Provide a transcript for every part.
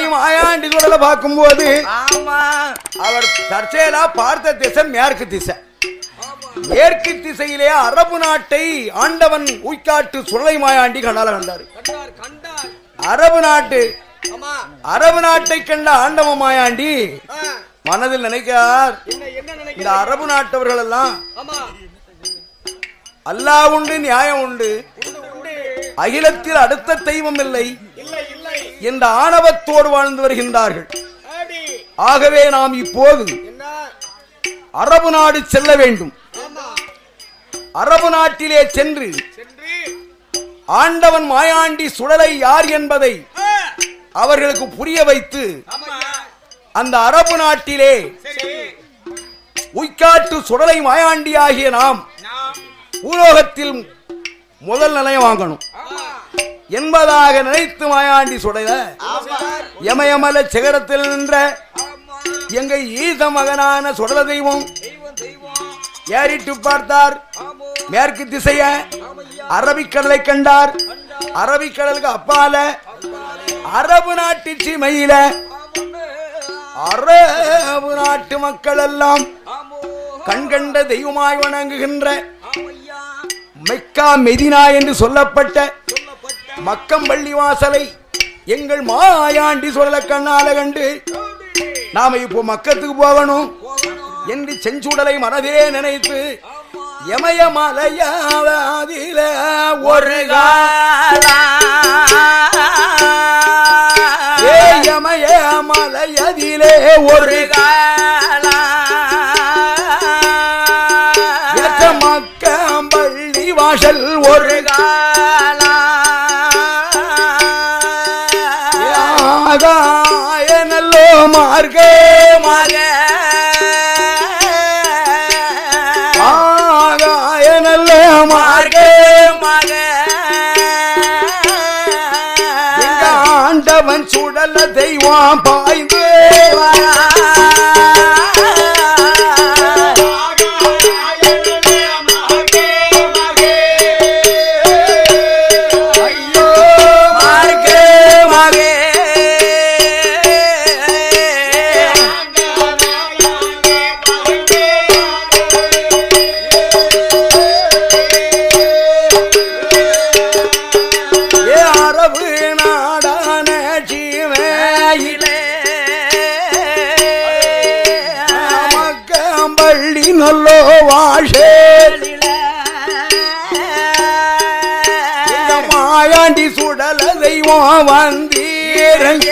அப்படி மாயாண்டி சுடலை பார்க்கும்போது அவர் தற்செயலா பார்த்த திசை மேற்கு திசை. மேற்கு திசையிலே அரபு நாட்டை ஆண்டவன் உய்காட்டு சுடலை மாயாண்டி கண்டால கண்டார். அரபு நாட்டை கண்ட ஆண்டவ மாயாண்டி மனதில் நினைக்கிறார், இந்த அரபு நாட்டவர்கள் எல்லாம் அல்லாஹ் உண்டு, நியாயம் உண்டு, அகிலத்தில் அடுத்த தெய்வம் இல்லை என்ற ஆணவத்தோடு வாழ்ந்து வருகின்றார்கள். ஆகவே நாம் இப்போது அரபு நாடு செல்ல வேண்டும். அரபு நாட்டிலே சென்று ஆண்டவன் மாயாண்டி சுடலை யார் என்பதை அவர்களுக்கு புரிய வைத்து அந்த அரபு நாட்டிலே உய்காட்டு சுடலை மாயாண்டி ஆகிய நாம் பூலோகத்தில் முதல் நிலையம் வாங்கணும் என்பதாக நினைத்து மாயாண்டி சுடல யமயமல சிகரத்தில் நின்ற எங்க ஈச மகனான சுடல தெய்வம் ஏறிட்டு பார்த்தார். மேற்கு திசைய அரபிக்கடலை கண்டார். அரபிக்கடலுக்கு அப்பால அரபு நாட்டு சீமையில அரபு நாட்டு மக்கள் எல்லாம் கண்கண்ட தெய்வமாய் வணங்குகின்ற மெக்கா மெதினா என்று சொல்லப்பட்ட மக்கம்பள்ளி வாசலை எங்கள் மாயாண்டி சுடல கண்ணால கண்டு நாம இப்போ மக்கத்துக்கு போகணும் என்று செஞ்சுடலை மனதிலே நினைத்து யமயமலையாதில ஒரு யமயமலையதிலே ஒரு மக்கம்பள்ளி வாசல் ஒரு நல்லோ மார்க்கே ஆண்டவன் சுடல தெய்வம் பாய்ந்து நல்லோ வாழே மாயாண்டி சுடல தெய்வம் வந்தீரங்க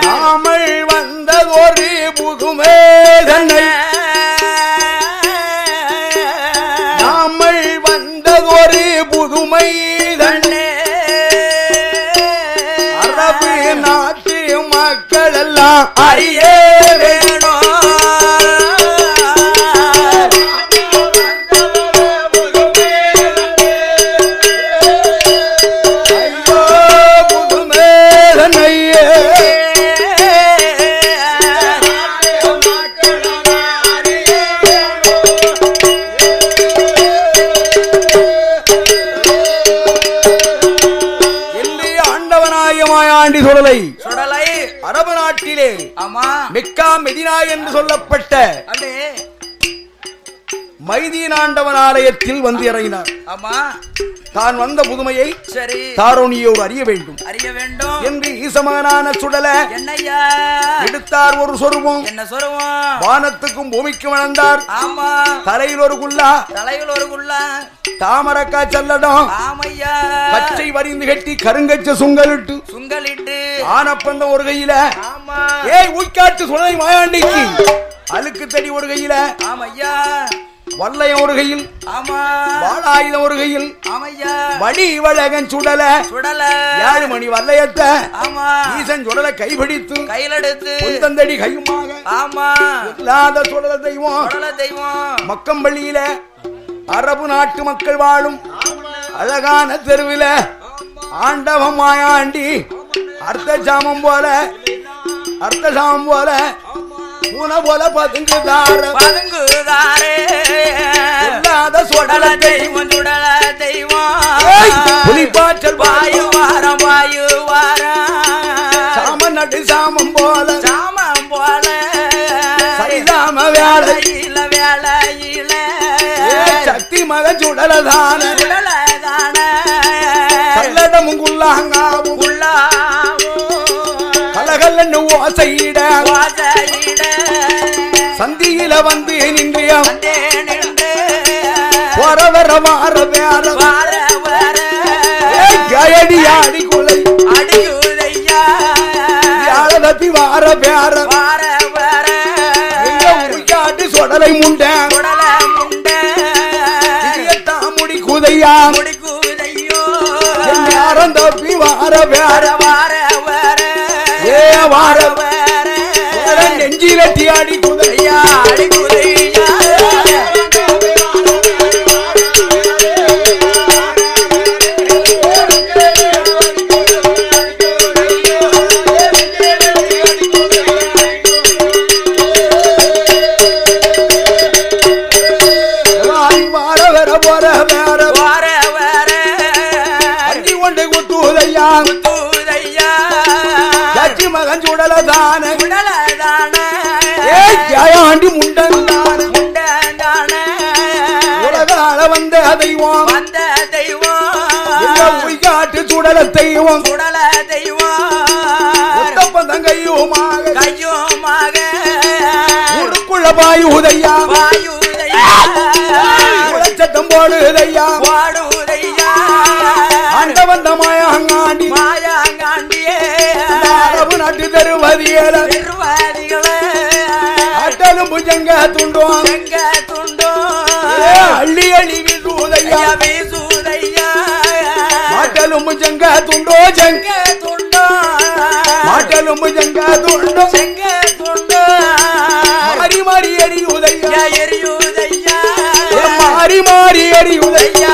நாமல் வந்ததொரு புதுமை தன்னை நாமல் வந்ததொரு புதுமை தன்னை அரபு நாட்டு மக்கள் எல்லாம் அறியே சுடலை அரபு நாட்டிலே மெக்கா மெதினா என்று சொல்லப்பட்ட மைதீனாண்டவன் ஆலயத்தில் வந்து இறங்கினார். தான் வந்த புதுமையை தாரோணியோடு அறிய வேண்டும் என்று ஈசமகனான சுடல எடுத்தார். ஒரு சொருவம் வானத்துக்கும் பூமிக்கும் வளர்ந்தார். தலையில் ஒரு குல்லா தாமரக்கா செல்லடம் பச்சை வரிந்து கட்டி கருங்கச்ச சுங்கலிட்டு ஆனப்பந்த ஒரு கையில உய்காட்டு சுடலை மாயாண்டிக்கு அழுக்கு தடி ஒரு கையில வல்லையம் ஒரு கையில் வாழாயுதம் ஒரு கையில் வடி வழகன் சுடல 7 மணி வல்லையத்தை ஈசன் சுடலை கைபிடித்து கையிலெடுத்து கையுமாக இல்லாத சுடல தெய்வம் மக்கம்பள்ளியில அரபு நாட்டு மக்கள் வாழும் அழகான தெருவில ஆண்டவம் மாயாண்டி அர்த்த சாமம் போல பூனை போல பதுங்குதாரே சுடல தெய்வம் புலிப்பாற்றல் வாயு வாரம் வாயு சாமம் போல சரிதாம வேலையில சக்தி மகன் சுடலதான கல்லடமும் குள்ளாங்காவும் கலகல்லன்னு ஓசையிட சந்தியில வந்து நின்றிய வர வார வேற அடி குலை தப்பி வார வேற உள்காட்டு சொடலை முண்டை முடி குதையா நேரம் தப்பி வார வேற வார நெஞ்சிலட்டி அடி குதையா மகன் சுடலதான ஆண்டி முண்டந்தான உலகால வந்த தெய்வம் உய்காட்டு சுடல தெய்வம் கையுமாக உடுக்குள்ள பாயுதையா சத்தம் போடுதையா அந்த வந்த மாயாங்காண்டி அரபு நாட்டு தருவதியல அட்டலும் புஜங்க துண்டோம் அள்ளி அள்ளி வீசுதையா மாட்டலும் புஜங்க துண்டோ மாட்டலும் புஜங்க துண்டோ மாறி மாறி எரியுதையா மாறி மாறி எரியுதையா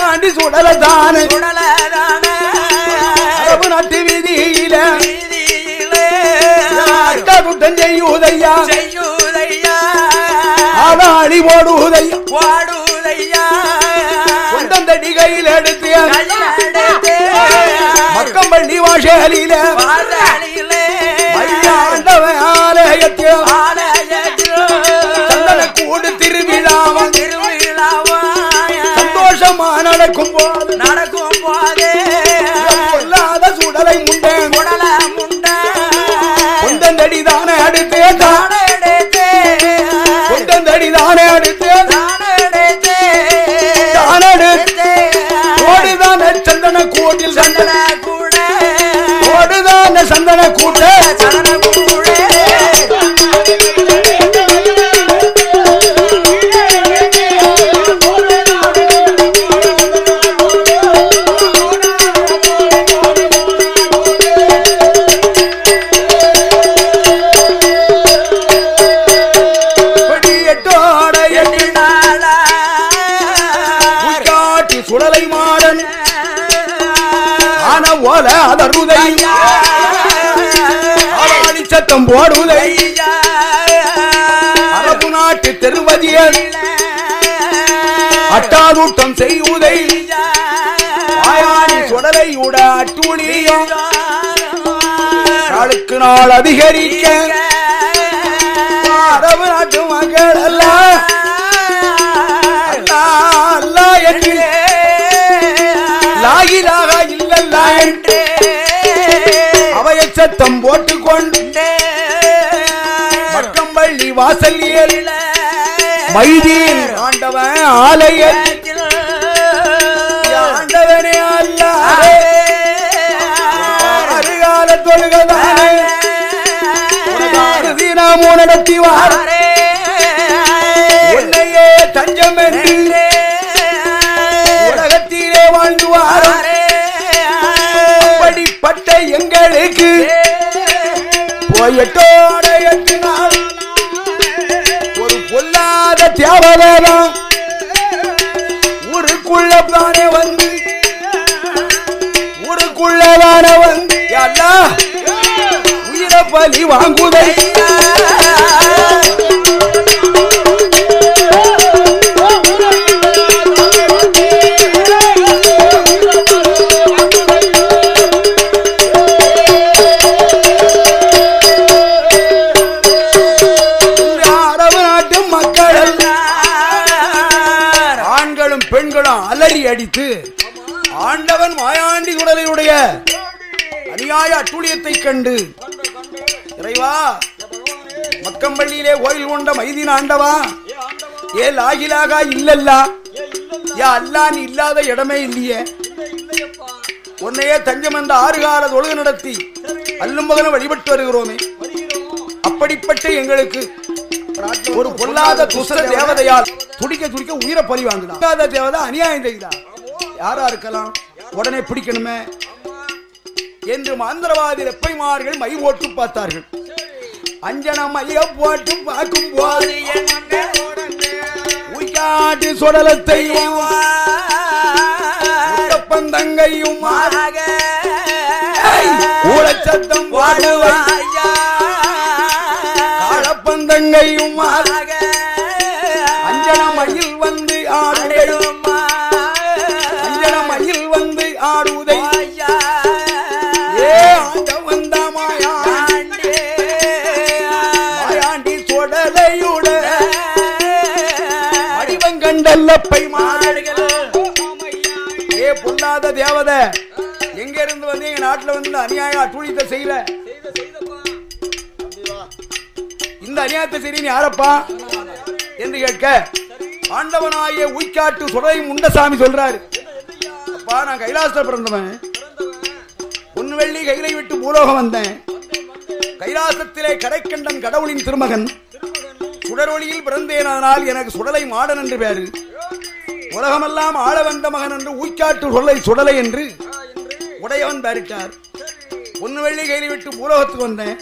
ஆண்டி சுடலதான அரபு நாட்டு வீதியில குட்டம் செய்யுதையா ஆதாளி ஓடுதையா கொண்டந்தடி கையில் எடுத்து மக்கம்பள்ளி வாசலில ஆண்டவன் ஆலயத்தில் கூடு திருவிழாவன் சந்தோஷமா நடக்கும் போதே சொல்லாத சுடலை முண்டை கொண்டந்தடி தானே அடுத்து கொண்டந்தடி தானே அடுத்து ஓடுதான சந்தன கூட்டில் ஓடுதான சந்தன கூட்ட சுடலை மாடன் ஆன ஓல அதருதை ஆடி சத்தம் போடுதை அரபு நாட்டு தெருவதியல் அட்டாதூட்டம் செய்யுதை ஆயாடி சுடலை உட அட்டூழியம் நாளுக்கு நாள் அதிகரிக்க அரபு நாட்டு மக்கள் எல்லாம் அல்லா என்று லாயிலாக இல்லல்லா என்று அவைய சத்தம் போட்டுக்கொண்டு மக்கம்பள்ளி வாசல் ஏறில மைதீன் ஆண்டவன் ஆலயத்தில் ஆண்டவனே அல்ல அருகால தொழுகதானே தினமோ நடத்தி வாரே உன்னையே தஞ்சம் என்று உலகத்திலே வாழ்ந்து வாரே படிப்பட்ட எங்களுக்கு போயட்டோட எட்டினால் தேவதான் ஊருக்குள்ளதானே வந்து ஊருக்குள்ளதானே வந்து எல்லாம் உயிரை பலி வாங்குதை அலறி அடித்து ஆண்டவன் மாயாண்டி குடலையுடைய அநியாய அட்டூழியத்தை கண்டு இறைவா மக்கம்பள்ளியிலே கோயில் கொண்ட மைதீன ஆண்டவா ஏ லாகிலாகா இல்லல்லா யா அல்லான் இல்லாத இடமே இல்லையே உன்னையே தஞ்சம் என்ற 6 கால தொழுகை நடத்தி அல்லும் பகலும் வழிபட்டு வருகிறோமே அப்படிப்பட்ட எங்களுக்கு ஒரு பொல்லாத துஷ்ட தேவதையால் துடிக்க துடிக்க உயிரை பறி வாங்குதான் தேவதை அநியாயம் செய்தா யாரா இருக்கலாம் உடனே பிடிக்கணுமே என்று மந்திரவாதி ரெப்பைமார்கள் மை ஓட்டு பார்த்தார்கள் அஞ்சனம் மைய போட்டு பார்க்கும் போது உய்காட்டு சுடலத்தையும் பந்தங்கையும் ஊழச்சத்தம் வாடுவாயா காலப்பந்தங்கையும் அஞ்சனமயில் வந்து ஆடுதையும் அஞ்சனமயில் வந்து ஆடுதை ஏ ஆண்டவன் மாயாண்டி சொடலையுட வடிவங்கண்டல்லப்பை மாடுகள் ஏ பொல்லாத தேவதை எங்க இருந்து வந்து எங்க நாட்டுல வந்து அநியாய அட்டூழியத்தை செய்யல இந்த அநியாயத்தை செய்ய யாரப்பா என்று கேட்க ஆண்டவனாய உய்காட்டு சுடலை முண்டசாமி சொல்றாரு அப்பா நான் கைலாசத்தில் பிறந்தவன் பொன்னு வெள்ளி கையிலை விட்டு பூலோகம் வந்தேன் கைலாசத்திலே கடைக்கண்டன் கடவுளின் திருமகன் சுடரொளியில் பிறந்தேன் அதனால் எனக்கு சுடலை மாடன் என்று பேரு உலகமெல்லாம் ஆள வந்த மகன் என்று உய்காட்டு சுடலை சுடலை என்று உடையவன் பேரிட்டார் பொன்னு வெள்ளி கையிலை விட்டு பூலோகத்துக்கு வந்தேன்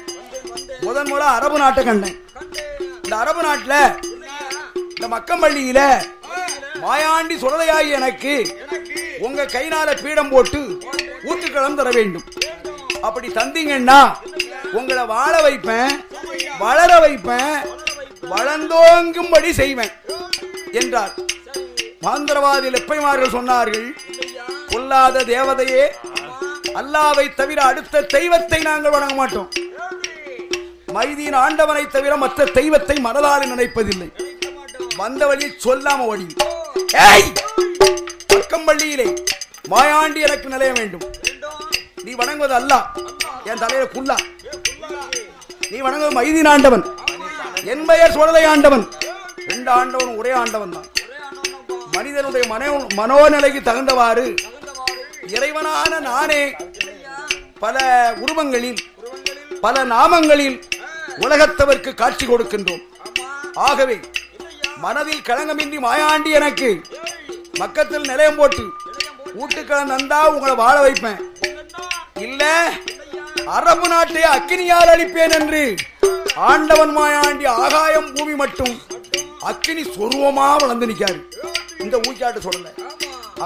முதன் மூலம் அரபு நாட்டை கண்டேன் இந்த அரபு நாட்டில் இந்த மக்கம்பள்ளியில மாயாண்டி சுடலையாகி எனக்கு உங்க கைனால பீடம் போட்டு ஊத்துக்களம் தர வேண்டும் அப்படி தந்தீங்கன்னா உங்களை வாழ வைப்பேன் வளர வைப்பேன் வளர்ந்தோங்கும்படி செய்வேன் என்றார் மாந்திரவாதி லெப்பைமார்கள் சொன்னார்கள் பொல்லாத தேவதையே அல்லாவை தவிர அடுத்த தெய்வத்தை நாங்கள் வணங்க மாட்டோம் மைதீன ஆண்டவனை தவிர மற்ற தெய்வத்தை மனதால் நினைப்பதில்லை வந்த வழி சொல்லாம ஓடி பக்கம்பள்ளியிலே மாயாண்டி எனக்கு நிலைய வேண்டும் நீ வணங்குவது அல்ல என் தலையில குல்லா நீ வணங்குவது மைதீன ஆண்டவன் என் பெயர் சுடலை ஆண்டவன் 2 ஆண்டவன் ஒரே ஆண்டவன் தான் மனிதனுடைய மனோநிலைக்கு தகுந்தவாறு இறைவனான நானே பல உருவங்களில் பல நாமங்களில் உலகத்தவருக்கு காட்சி கொடுக்கின்றோம் ஆகவே மனதில் களங்கமின்றி மாயாண்டி எனக்கு மக்கத்தில் நிலையம் போட்டு ஊட்டுக்களம் தந்தா உங்களை வாழ வைப்பேன் இல்ல அரபு நாட்டை அக்கினியால் அழிப்பேன் என்று ஆண்டவன் மாயாண்டி ஆகாயம் பூமி மட்டும் அக்கினி சொருவமா வளர்ந்து நிற்காரு இந்த ஊய்காட்டு சொல்லல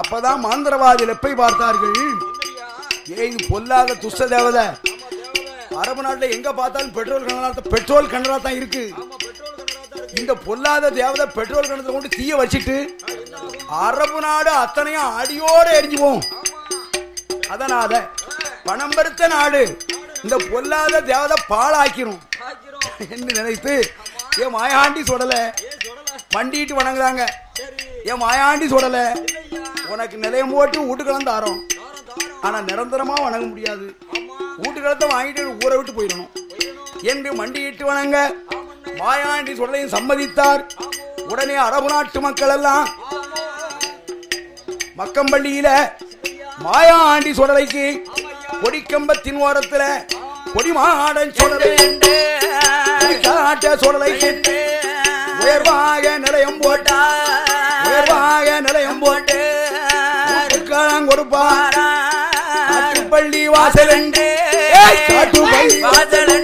அப்பதான் மாந்திரவாதி லெப்பை பார்த்தார்கள் இது பொல்லாத துஷ்ட தேவதை அரபு நாட்டில் எங்க பார்த்தாலும் பெட்ரோல் கிணறா தான் இருக்கு இந்த பொல்லாத தேவதை பெட்ரோல் கிணத்துல கொண்டு தீய வச்சிட்டு அரபு நாடு அத்தனையும் அடியோடு எரிஞ்சுவோம் அதனால பணம் பெருத்த நாடு இந்த பொல்லாத தேவதை பாழாக்கிறோம் என்று நினைத்து ஏன் மாயாண்டி சுடல மண்டிட்டு வணங்குறாங்க ஏன் மாயாண்டி சுடல உனக்கு நிலையம் போட்டு வீட்டுக்கெல்லாம் தாரோம் ஆனா நிரந்தரமா வணங்க முடியாது வீட்டுக்களத்தை வாங்கிட்டு ஊரை விட்டு போயிடணும் என்று மண்டியிட்டு வணங்க மாயாண்டி சுடலையும் சம்மதித்தார் உடனே அரபு நாட்டு மக்கள் எல்லாம் மக்கம்பள்ளியில மாயாண்டி சுடலைக்கு கொடிக்கம்பத்தின் ஓரத்துல கொடிமாடன் சுடலை சுடலை உயர்வாக நிலையம் போட்டா உயர்வாக நிலையம் போட்டு கொடுப்பார் பள்ளி வாசல் வாசல்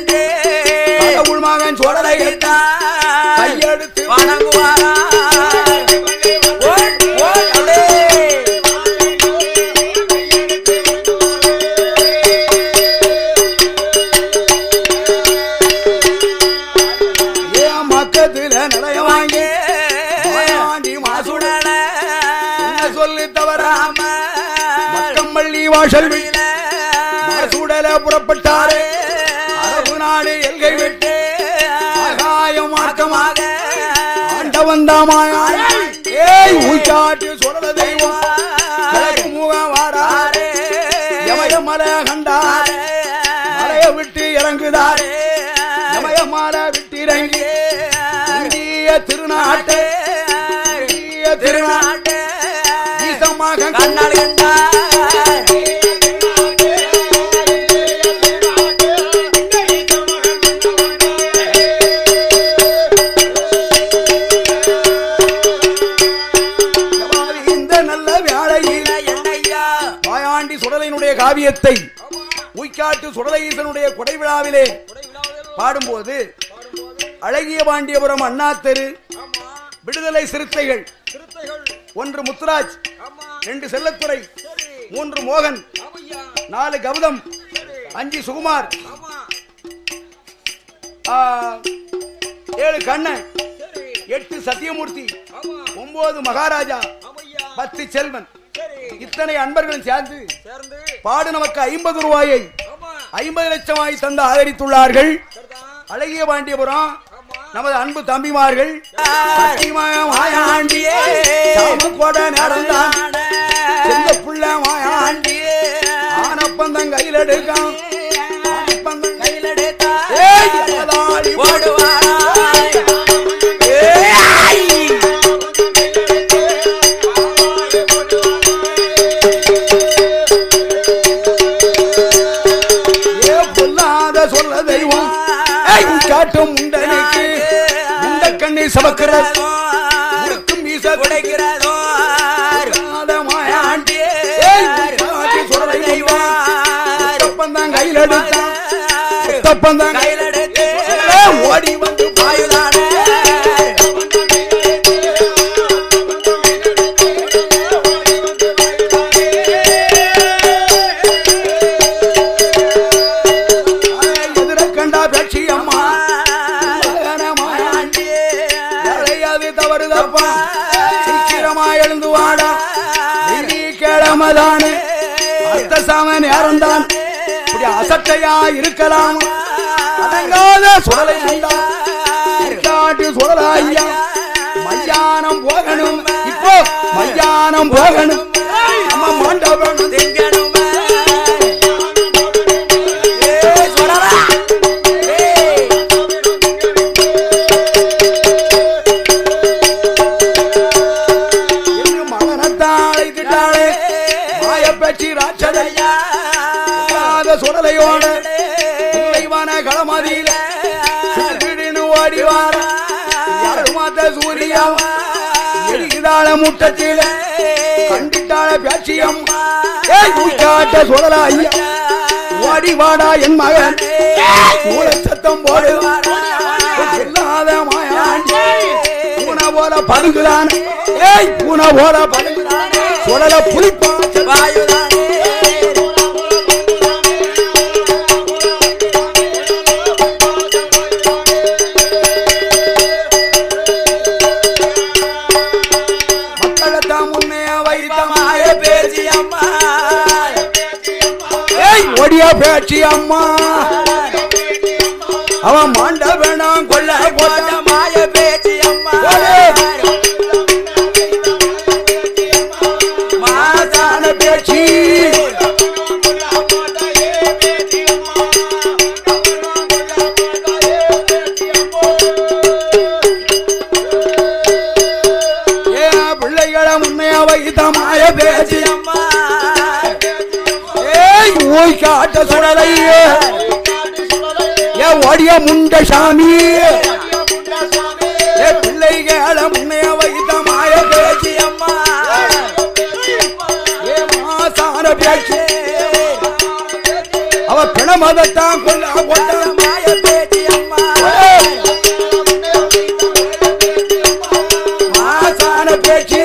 மகன் சுடலை கையெடுத்து வணங்குவாரா சொல்லி தவறாம மக்கம்பள்ளி வாசல் சூடல புறப்பட்டாரே அரபு நாடு எல்கை விட்டு ஆகாயம் மார்க்கமாக ஆண்டவன் தாமாய் ஊச்சாட்டு சொல்ல தெய்வம் முகம் வாராரே யமய மலை கண்டாரே மலையை விட்டு இறங்குதாரே யமய மலை விட்டு இறங்கி இந்திய திருநாட்டே திருநாட்டே ஈசமாக கண்ணால் கண்டார் காவியத்தை உய்காட்டு சுடலை ஈசனுடைய கொடை விழாவிலே பாடும்போது அழகிய பாண்டியபுரம் அண்ணா தெரு விடுதலை சிறுத்தைகள் 1 முத்துராஜ் 2 செல்லத்துறை 3 மோகன் 4 கௌதம் 5 சுகுமார் 7 கண்ணன் 8 சத்தியமூர்த்தி 9 மகாராஜா 10 செல்வன் இத்தனை அன்பர்களும் சேர்ந்து பாடு நமக்கு 50 ரூபாயை 50 லட்சமாய் தந்து ஆதரித்துள்ளார்கள். அழகிய பாண்டியபுரம் நமது அன்பு தம்பிமார்கள் ஆனப்பந்தம் கையில் எடுக்கான் சொல்ல தெய்வம் காட்டும் உண்டனுக்கு உண்ட கண்ணி சமக்கிறதோ மீச குடைக்கிறதோ சொல்ல தெய்வம் கையில் எடுத்தான் கையில் எடுத்து ஓடி வந்து பாயுதானே எழுந்து வாடா கிழமதானே அடுத்த சாமன் யாருந்தான் இப்படி அசட்டையா இருக்கலாம் அடங்காத சுடலை காட்டு சுடலா ஐயா மையானம் போகணும் இப்போ மையானம் போகணும் நம்ம மண்டபம் திங்கணும் சுடலையோட களமதியில ஓடிவார மாத்த சூரியம் எரிதாள முட்டத்தில கண்டிட்டாள பேச்சியம் காட்ட சுடலா ஐயா ஓடிவாடா என் மகன் சத்தம் போடுவார் இல்லாத மாயான் பூனை போல பதுங்குதான் பூனை போல பதுங்குதான் சுடல புலிப்பாச்ச வாயுதான் ஒடியா பேச்சு அம்மா அவன் மாண்ட வேணாம் கொள்ள போட்ட மாய பேச்சு அம்மா மாசான பேச்சு பிள்ளைகளை முன்னைய வைத்த மாய பேச்சு அம்மா காட்ட சுடலையே ஓடிய முண்ட சாமி பிள்ளைகள முன்னைய வைத்த மாய பேச்சு அம்மா மாசான பேச்சு அவ பிணமதத்தான் கொள்ள போட்ட மாய பேச்சு அம்மா மாசான பேச்சு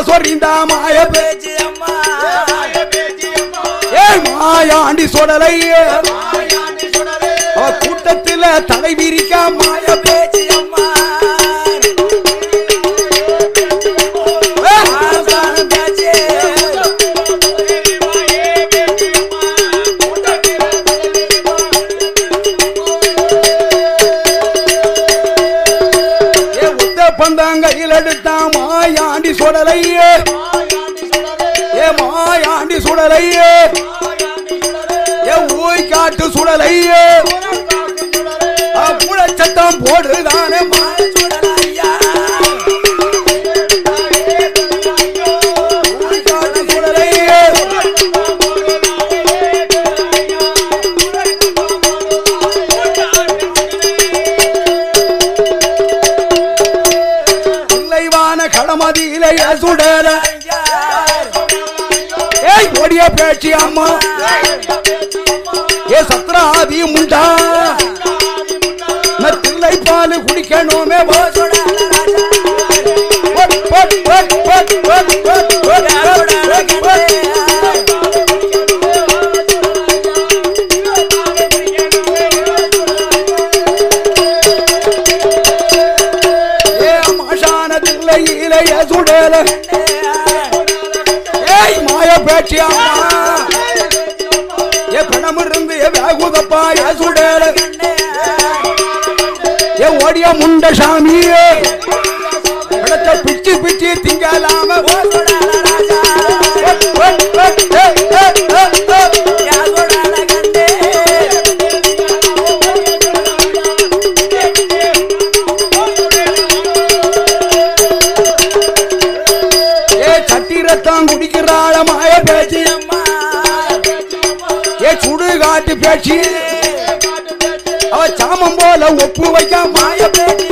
சொறிந்த மாய பேச்சு அம்மா மாயாண்டி சுடலை அவ கூட்டத்தில் தலை விரிக்க மாய பேச்சு அம்மா பந்தாங்கையில் எடுத்தா மாயாண்டி சுடலையே ஏ மாயாண்டி சுடலையே ஏ ஊய் காட்டு சுடலையே புழச்சத்தம் போடுதானே மாய சுடலையா ஊய் காட்டு சுடலையே கடமதியில சுடல ஏய் ஒடிய பேச்சு அம்மா ஏ சத்ராதி முண்டா தில்லை பால் குடிக்கணுமே சுடல ஏய் மாய பேச்சு அம்மா ஏ பணம் இருந்து வேகுதப்பா ஏ சுடல ஏ ஓடிய முண்ட சாமி பிச்சு பிச்சு திங்கலாம குடிக்கிறாள மாய பேச்சு ஏ சுடுகாட்டு பேச்சு அவ சாமம் போல ஒப்பு வைக்க மாய பேச்சு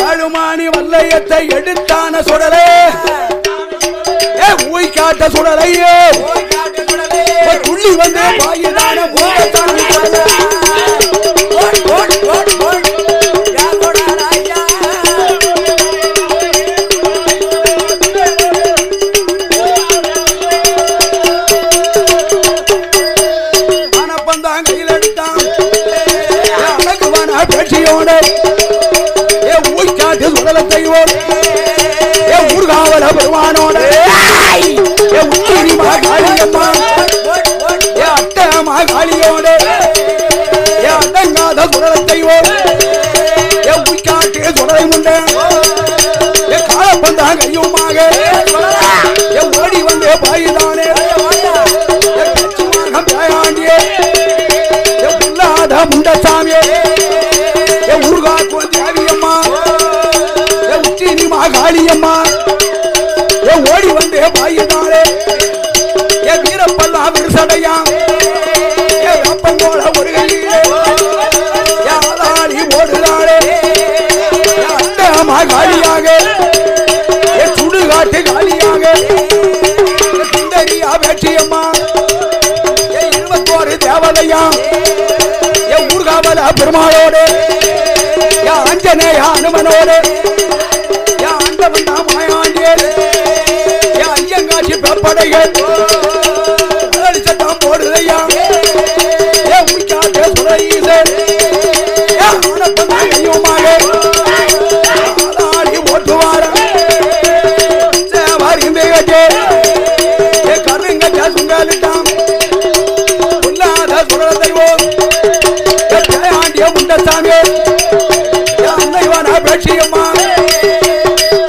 ஏழுமானி வல்லையத்தை எடுத்தான சுடலே ஊய் காட்ட சுடலையே துள்ளி வந்து பாயிதான கையில் எடுத்தான் அழகுவான பேச்சியோட ஏ ஊய் காட்டு சுடலத்தையோ ஏ ஊர்காவல பெருமானோட அட்டமா காளியோடு அடங்காத சுடலத்தையோ உய்காட்டு சுடலை முண்டே காலப்பந்தா கையுமாக ஓடி வந்து பாயுதானே பேயாண்டியே இல்லாத முண்டசாமியே ஊர்காக்கும் தேவியம்மா உச்சினிமா காளியம்மா ஓடி வந்து பாயுதானே வீரப்பல்லா விரிசடையா அப்பங்கோட ஒரு கையிலே ஆளாடி ஓடுதாளே அட்டமா காலியாக சுடுகாட்டு காலியாக சுந்தரியா வேட்சியம்மா 21 தேவதையா ஊர்காவல பெருமாளோடு அஞ்சனேயா அனுமனோடு ஆண்டவன் மாயாண்டியே ஐயங்காட்சி பெப்படைகள் சட்டம் போடுதையா உய்காட்டு சுடஈசன் கையுமாக ஓட்டுவார கருங்க சுங்கலிட்டான் இல்லாத சுடத்தைவோ ஆண்டிய முண்டசாமி அன்னைவான பேட்சியம்மா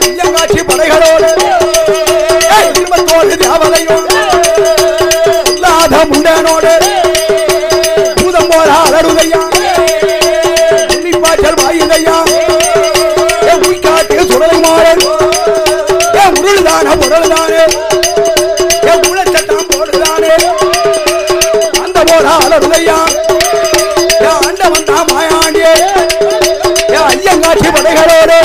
ஐயங்காட்சி படைகளோடு 21 தேவதையோ இல்லாத முண்டனோடு பூதம் போல அலறுதையா பாய்ச்சல் வாயுதையா உய்காட்டு சுடலை மாறன் உருள்தான பொருள்தானே உளச்சட்டம் போடுதானே அந்த போல அலறுதையா ஆண்டவன் தான் மாயாண்டியே ஐயங்காட்சி படைகளோடு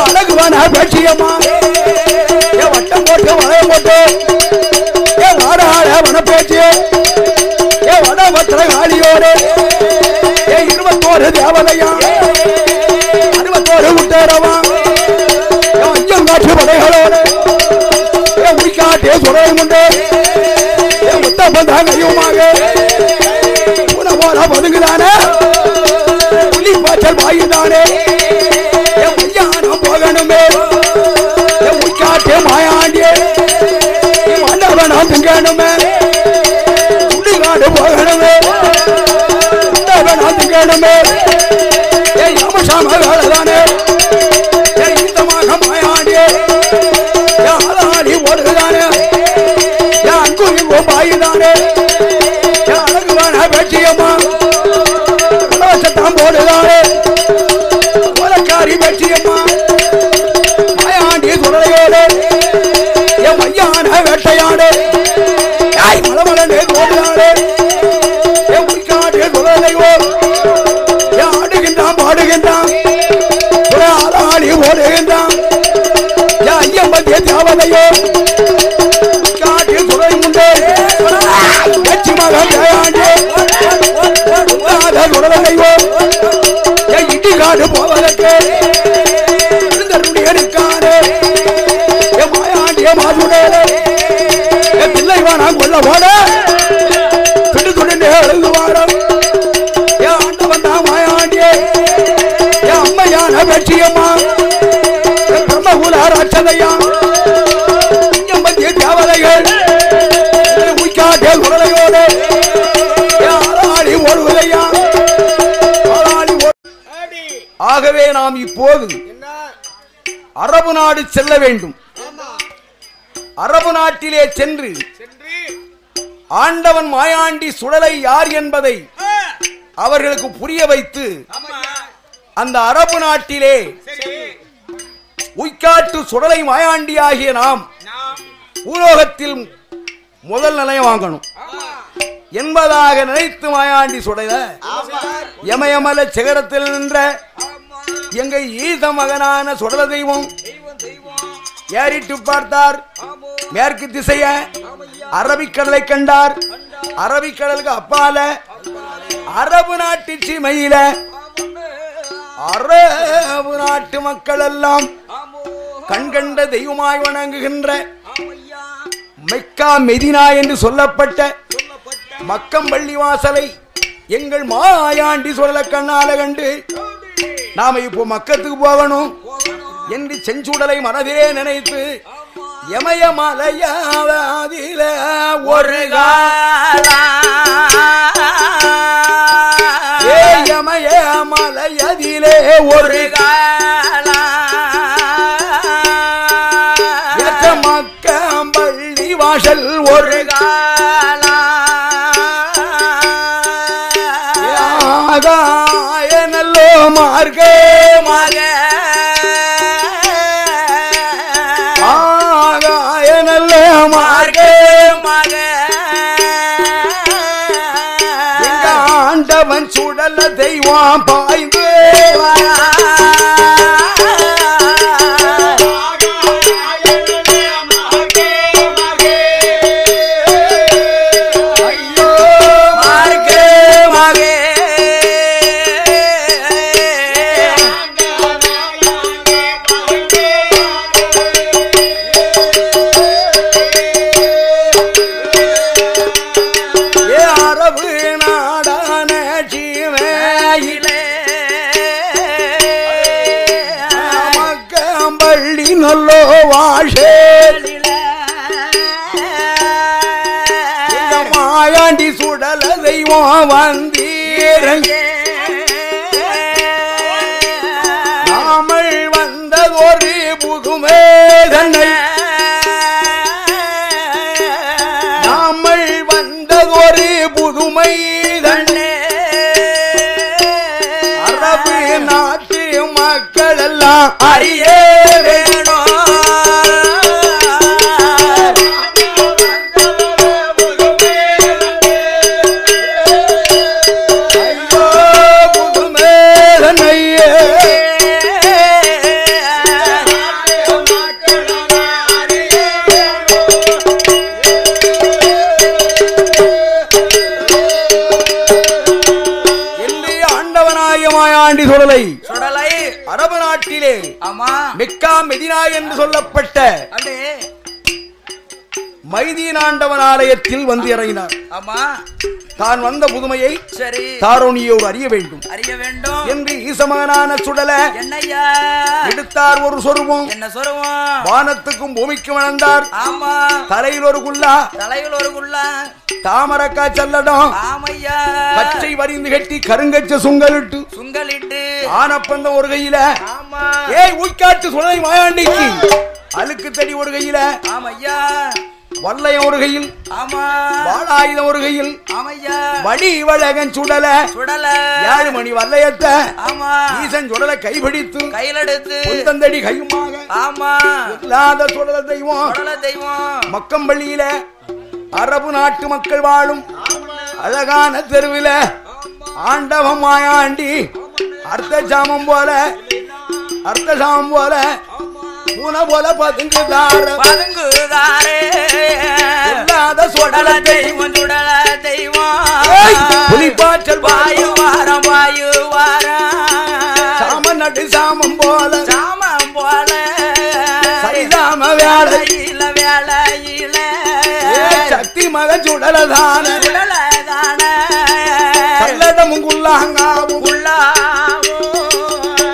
அழகுவான பேட்சியம்மா வட்டம் போட்டு வளையம் போட்டு வாடாட வன பேச்சு வட வத்திர காளியோடு 21 தேவதையா 61 முட்டேரவா ஐயம் காட்சி படைகளோடு உயிக்காட்டே சுரை உண்டு முத்தப்பந்தான் கையுமாக போல பதுங்குதானே புலி பாய்ச்சல் பாயுதானே ஐயானம் போகணுமே உயிக்காட்டே மாயாண்டியே மன்னவனம் திங்கணுமே புலிகாடு போகணுமே மன்னவனம் திங்கணுமே யமசாமதானே ஈத்தமாக மாயாண்டியே ஆளாடி ஓடுதானே அங்கு இங்கோ பாயுதானே அழகுவான வெற்றியம்மா கலவசத்தான் போடுதானே உலக்காரி வெற்றியம்மா மாயாண்டி சுடலையோடு என் மையான வேட்டையாடு மலமலனே ஓடுதானே என் உயிக்காட்டு சுடலையோ என் ஆடுகின்றான் பாடுகின்றான் ஆளாடி ஓடுகின்றான் என் ஐயம்பத்திய தேவதையோ காட்டு சுடை உண்டு வெற்றி மகன் ஜெயாண்டி சுடலையோ என் இடிகாடு போவதற்கு இருக்காரு என் மாயாண்டிய மாசுடே என் பிள்ளைவானா கொல்ல போட துண்டு துண்டு எழுதுவாரம் என் ஆண்டவன் தான் மாயாண்டியே என் அம்மையான வெற்றியம்மா என் பிரம்மகுல ராட்சதையா தேவதைகள் உயிக்காட்டே குரலையோடு ஆளாடி ஓடுவதையா ஆகவே நாம் இப்போது அரபு நாடு செல்ல வேண்டும். அரபு நாட்டிலே சென்று ஆண்டவன் மாயாண்டி சுடலை யார் என்பதை அவர்களுக்கு புரிய வைத்து அந்த அரபு நாட்டிலே உய்காட்டு சுடலை மாயாண்டி ஆகிய நாம் பூலோகத்தில் முதல் நிலையம் வாங்கணும் என்பதாக நினைத்து மாயாண்டி சுடல யமயமல சிகரத்தில் நின்ற எங்க ஈச மகனான சுடல தெய்வம் ஏறிட்டு பார்த்தார். மேற்கு திசைய அரபிக்கடலை கண்டார். அரபிக்கடலுக்கு அப்பால அரபு நாட்டு சீமையில அரபு நாட்டு மக்கள் எல்லாம் கண்கண்ட தெய்வமாய் வணங்குகின்ற மெக்கா மெதினா என்று சொல்லப்பட்ட மக்கம்பள்ளி வாசலை எங்கள் மாயாண்டி சுடல கண்ணால கண்டு நாம இப்போ மக்கத்துக்கு போகணும் என்று செஞ்சுடலை மனதிலே நினைத்து யமயமலையாதில ஒரு யமயமலையதிலே ஒரு மக்கம்பள்ளி வாசல் ஒரு நல்லோ மார்க்கே மக நல்ல மார்க்கே மக எங்க ஆண்டவன் சுடல தெய்வம் பாய்ந்து நல்லோ வாஷே மாயாண்டி சுடல தெய்வம் வந்தீரங்க நாமல் வந்ததொரு புதுமே தன்னை நாமல் வந்ததொரு புதுமை தன்னை அரபு நாட்டு மக்கள் எல்லாம் அறிய மாயாண்டி சுடலை சுடலை அரபு நாட்டிலே ஆமா மெக்கா மெதினா என்று சொல்லப்பட்ட அடே மைதீனாண்டவன் ஆலயத்தில் வந்து இறங்கினார். ஆமா தான் வந்த புதுமையை சரி தாரோணியோர் அறிய வேண்டும் என்று ஈசமகனான சுடல என்னையா எடுத்தார். ஒரு சொருவம் என்ன சொருவம் வானத்துக்கும் பூமிக்கும் வளர்ந்தார். ஆமா தலையில் ஒரு குல்லா தாமரக்கா செல்லடம் ஆமையா பச்சை வரிந்து கட்டி கருங்கச்ச சுங்கலிட்டு ஆனப்பந்த ஒரு கையில ஏய் உய்காட்டு சுடலை மாயாண்டிக்கு அழுக்கு தடி ஒரு கையில ஆமையா வல்லையம் ஒரு கையில் வாழாயுதம் ஒரு கையில் வடி வழகன் சுடல 7 மணி வல்லையத்தை ஈசன் சுடலை கைபிடித்து கையிலெடுத்து தந்தடி கையுமாக இல்லாத சுடல தெய்வம் மக்கம்பள்ளியில அரபு நாட்டு மக்கள் வாழும் அழகான தெருவில ஆண்டவன் மாயாண்டி அர்த்த சாமம் போல பூனை போல பதுங்குதாரே சுடல தெய்வம் புலிப்பாற்றல் வாயு வாரம் சாம நடு சாமம் போல சரிதாம வேலையில சக்தி மக சுடலதான கல்லடமும் குல்லாங்காவும்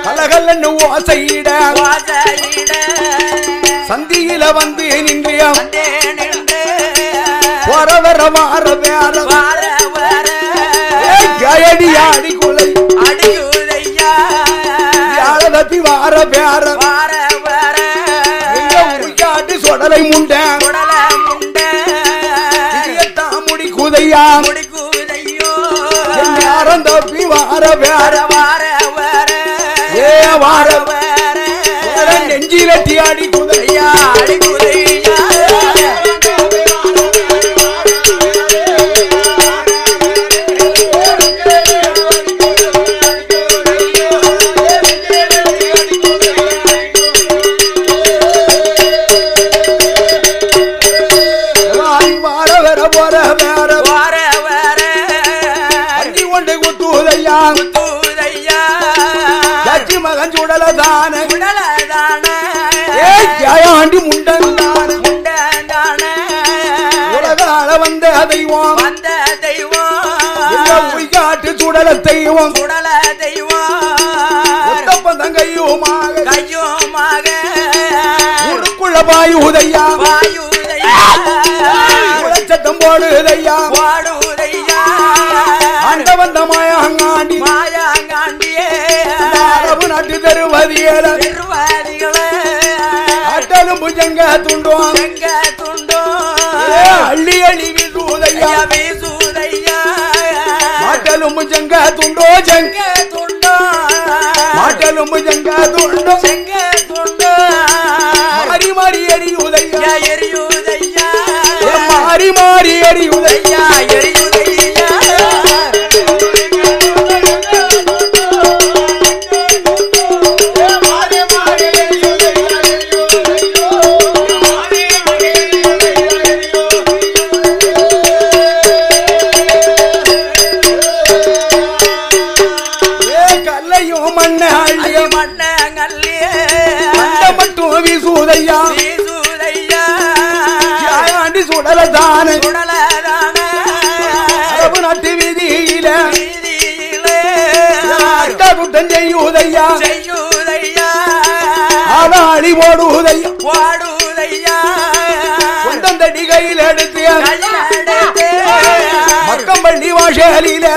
கலகல்லன்னு ஓசையிட சந்தியில வந்து நின்றிய வர மாற வேறடி ஆடி குலை அடியுதையாளதி வார வேற உள்காட்டு சொடலை முண்டை முடி குதையா யாரம் தப்பி வார வேற வார நெஞ்சிலட்டி ஆடி குதையா மகன் சுடலதான ஆண்டி முண்டந்தான உலகால வந்த தெய்வம் உய்காட்டு சுடல தெய்வம் கையுமாக ஊருக்குள்ள பாயுதையா சத்தம் போடுதையா ஆண்ட வந்த மாயாங்காண்டி அரபு நாட்டு தருவதியல அட்டலும் புஜங்க துண்டோம் அள்ளி அள்ளி வீசுதையா மாட்டலும் புஜங்க துண்டோ மாட்டலும் புஜங்க துண்டோ மாறி மாறி எரியுதையா மாறி மாறி எரியுதையா ஆண்டி சுடலதான அரபு நாட்டு வீதியில குட்டம் செய்யுதையா ஆளாளி ஓடுதையா கொண்டந்தடி கையில் எடுத்து மக்கம்பள்ளி வாசலில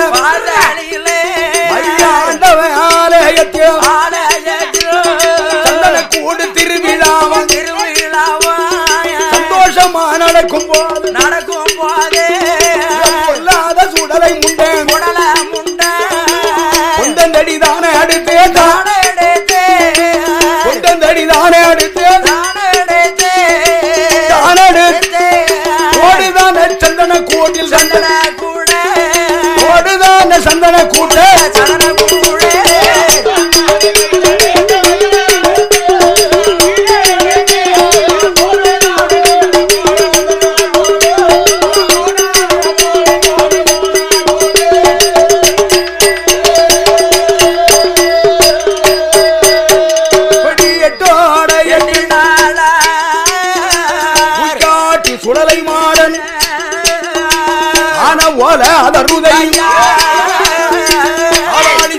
ஆண்டவன் ஆலயத்தில் கூடு திருவிழாவன் சந்தோஷமா நடக்கும் போதே சொல்லாத சுடலை முண்டை கொண்டந்தடி தானே அடுத்து கொண்டந்தடி தானே அடுத்து ஓடுதான சந்தன கூட்டில் ஓடுதான சந்தன கூட்ட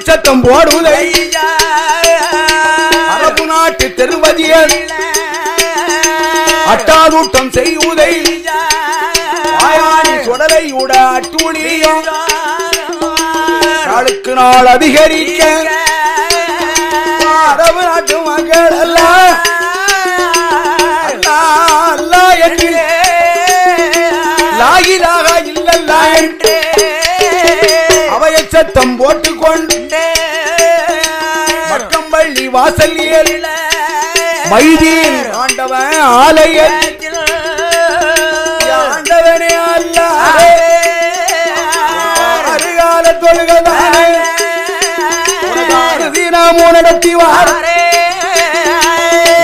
சத்தம் போடுதை அரபு நாட்டு தெருவதியல் அட்டாதூட்டம் செய்வதை மாயாண்டி சுடலை உட அட்டூழியம் நாளுக்கு நாள் அதிகரிக்க அரபு நாட்டு மக்கள் எல்லாம் அல்லா என்று லாயிலாக இல்லல்லா என்று அவைய சத்தம் போட்டுக்கொண்டு மக்கம்பள்ளி வாசல் மைதீன் ஆண்டவன் ஆலயத்தில் ஆண்டவனே அல்ல அருகால தொழுகதானே நாம் நடத்தி வாரே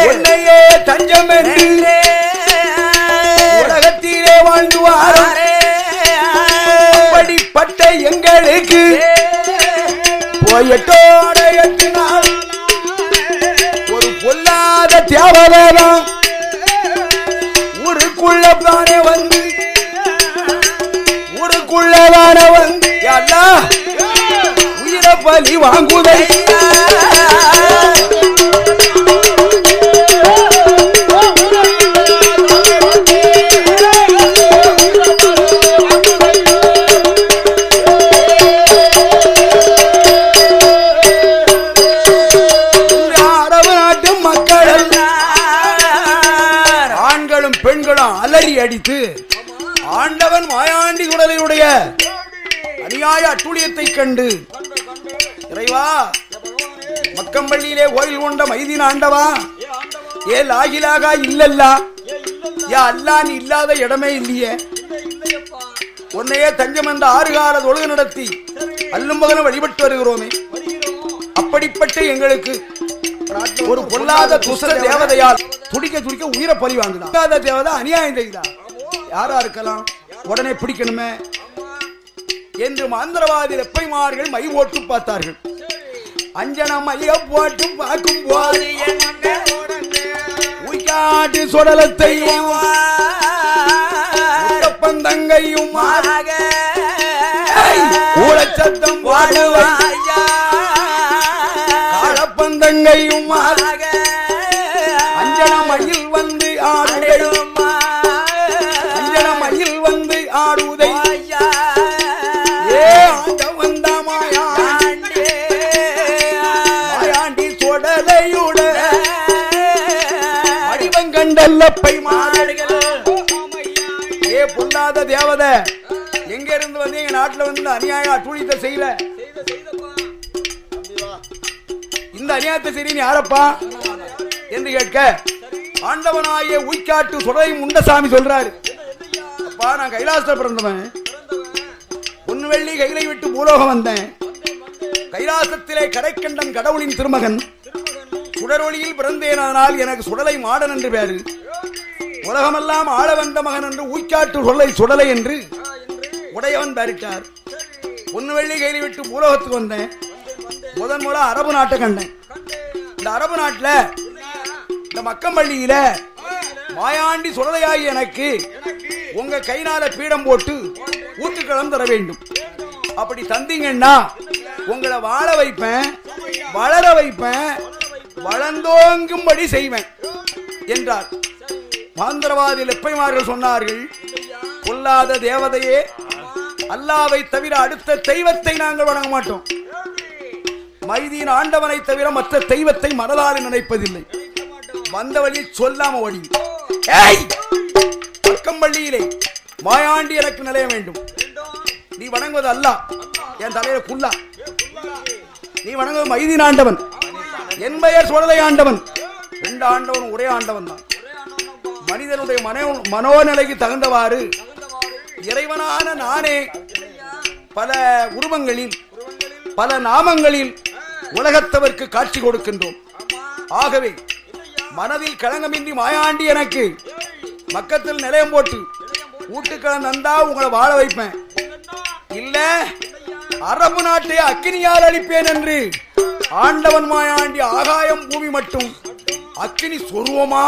உன்னையே தஞ்சம் என்று உலகத்திலே வாழ்ந்து வாரே அப்படிப்பட்ட எங்களுக்கு போயட்டோட எட்டினால் ஒரு பொல்லாத தியாகவேதம் ஊருக்குள்ளதானே வந்து எல்லாம் உயிரை பலி வாங்குதை அலறி அடித்து ஆண்டவன் மாயாண்டி குடலையுடைய அநியாய அட்டூழியத்தை கண்டு இறைவா மக்கம்பள்ளியிலே கோயில் கொண்ட மைதீன் ஆண்டவா ஏ லாகிலாக இல்லல்லா யா அல்லா நீ இல்லாத இடமே இல்லையே உன்னையே தஞ்சம் என்ற 6 கால தொழுகை நடத்தி அல்லும் பகலும் வழிபட்டு வருகிறோமே அப்படிப்பட்ட எங்களுக்கு ஒரு பொல்லாத துஷ்ட தேவதையால் துடிக்க துடிக்க உயிரை பலி வாங்குதான் தேவதை அநியாயம் செய்தா யாரா இருக்கலாம் உடனே பிடிக்கணுமே என்று மந்திரவாதி ரெப்பைமார்கள் மை ஓட்டு பார்த்தார்கள் அஞ்சன மைய போட்டு பார்க்கும் போது உய்காட்டு சுடலத்தையும் பந்தங்கையும் ஊழச்சத்தம் வாடுவாயா காலப்பந்தங்கையும் அஞ்சனமையில் வந்து ஆடுதையும் அஞ்சனமையில் வந்து ஆடுதை ஏ ஆண்டவன் மாயாண்டி சொடலையுட வடிவங்கண்டல்லப்பை மாடுகள் ஏ பொல்லாத தேவதை எங்க இருந்து வந்து எங்க நாட்டுல வந்து அநியாய அட்டூழியத்தை செய்யல இந்த அநியாயத்தை சரி நீ யாரப்பா என்று கேட்க ஆண்டவனாய உய்காட்டு சுடலை முண்டசாமி சொல்றாரு அப்பா நான் கைலாசத்துல பிறந்தவன் பொன்னு வெள்ளி கையிலை விட்டு பூலோகம் வந்தேன் கைலாசத்திலே கடைக்கண்டன் கடவுளின் திருமகன் சுடரொளியில் பிறந்தேனால் எனக்கு சுடலை மாடன் என்று பேரு உலகமெல்லாம் ஆள வந்த மகன் என்று உய்காட்டு சுடலை சுடலை என்று உடையவன் பேரிட்டார் பொன்னு வெள்ளி கையிலை விட்டு பூலோகத்துக்கு வந்தேன் முதன் மூலம் அரபு நாட்டை கண்டேன் இந்த அரபு நாட்டுல இந்த மக்கம்பள்ளியில மாயாண்டி சுடலையாகி எனக்கு உங்க கைனால பீடம் போட்டு ஊத்துக்களம் தர வேண்டும் அப்படி தந்தீங்கன்னா உங்களை வாழ வைப்பேன் வளர வைப்பேன் வளர்ந்தோங்கும்படி செய்வேன் என்றார் மாந்திரவாதி லெப்பைமார்கள் சொன்னார்கள் பொல்லாத தேவதையே அல்லாவை தவிர அடுத்த தெய்வத்தை நாங்கள் வணங்க மாட்டோம் மைதீன் ஆண்டவனை தவிர மற்ற தெய்வத்தை மனதால் நினைப்பதில்லை வந்த வழி சொல்லாம ஓடி பக்கம்பள்ளியிலே மாயாண்டி எனக்கு நிலைய வேண்டும் நீ வணங்குவது அல்ல என் தலையில குல்லா நீ வணங்குவது மைதீன் ஆண்டவன் என் பெயர் சுடலை ஆண்டவன் 2 ஆண்டவன் ஒரே ஆண்டவன் தான் மனிதனுடைய மனோநிலைக்கு தகுந்தவாறு இறைவனான நானே பல உருவங்களில் பல நாமங்களில் உலகத்தவருக்கு காட்சி கொடுக்கின்றோம் ஆகவே மனதில் களங்கமின்றி மாயாண்டி எனக்கு பக்கத்தில் நிலையம் போட்டு ஊட்டுக்களம் தந்தா உங்களை வாழ வைப்பேன் இல்ல அரபு நாட்டை அக்கினியால் அழிப்பேன் என்று ஆண்டவன் மாயாண்டி ஆகாயம் பூமி மட்டும் அக்கினி சொருவமா